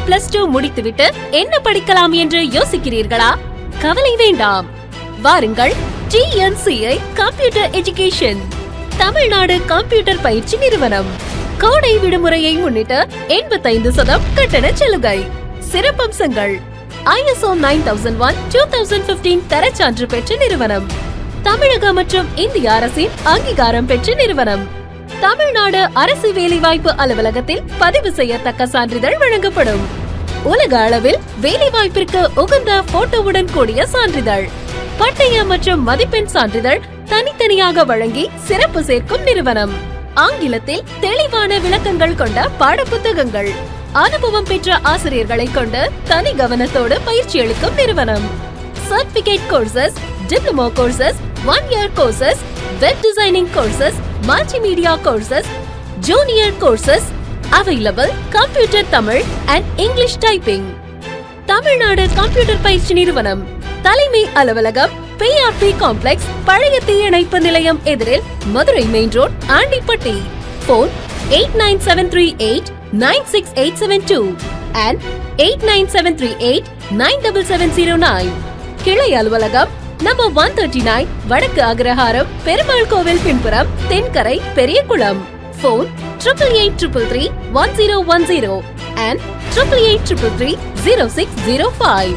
+2 முடித்துவிட்டு என்ன படிக்கலாம் என்று யோசிக்கிறீர்களா? கவலை வேண்டாம். வாருங்கள், TNCI computer education Tamil Nadu computer பயிற்சி நிறுவனம். கோடை விடுமுறையை முன்னிட்டு 85% கட்டண சலுகை. சிறப்பம்சங்கள்: ISO 9001:2015 தரச்சான்று பெற்ற நிறுவனம். தமிழக மற்றும் இந்திய அரசின் அங்கீகாரம் பெற்ற நிறுவனம். தமிழ்நாடு அரசு வேலைவாய்ப்பு அலுவலகத்தில் பதிவு செய்யத்தக்க சான்றிதழ் வழங்கப்படும். உலக அளவில் வேலைவாய்ப்பிற்கு உகந்த போட்டோவுடன் கூடிய சான்றிதழ், பட்டய மற்றும் மதிப்பெண் சான்றிதழ் தனித்தனியாக வழங்கி சிறப்பு சேர்க்கும் நிறுவனம். ஆங்கிலத்தில் தெளிவான விளக்கங்கள் கொண்ட பாடப்புத்தகங்கள், அனுபவம் பெற்ற ஆசிரியர்களை கொண்டு தனி கவனத்தோடு பயிற்சி அளிக்கும் நிறுவனம். Certificate courses, diploma courses, 1 year courses, web designing courses, multimedia courses, junior courses available. Computer Tamil and English typing. Tamil Nadu computer பயிற்சி நிறுவனம். தலைமை அலுவலகம் PRP காம்ப்ளெக்ஸ், பழைய தீயணைப்பு நிலையம் எதிரில், Madurai main road, Andipatti. Phone 8973896872 and 8973897709. கிளை அலுவலகம் நம்பர் 139, வடக்கு அக்ரஹாரம், பெருமாள் கோவில் பின்புறம், தென்கரை, பெரியகுளம். Phone 8833311010 and 8833300605.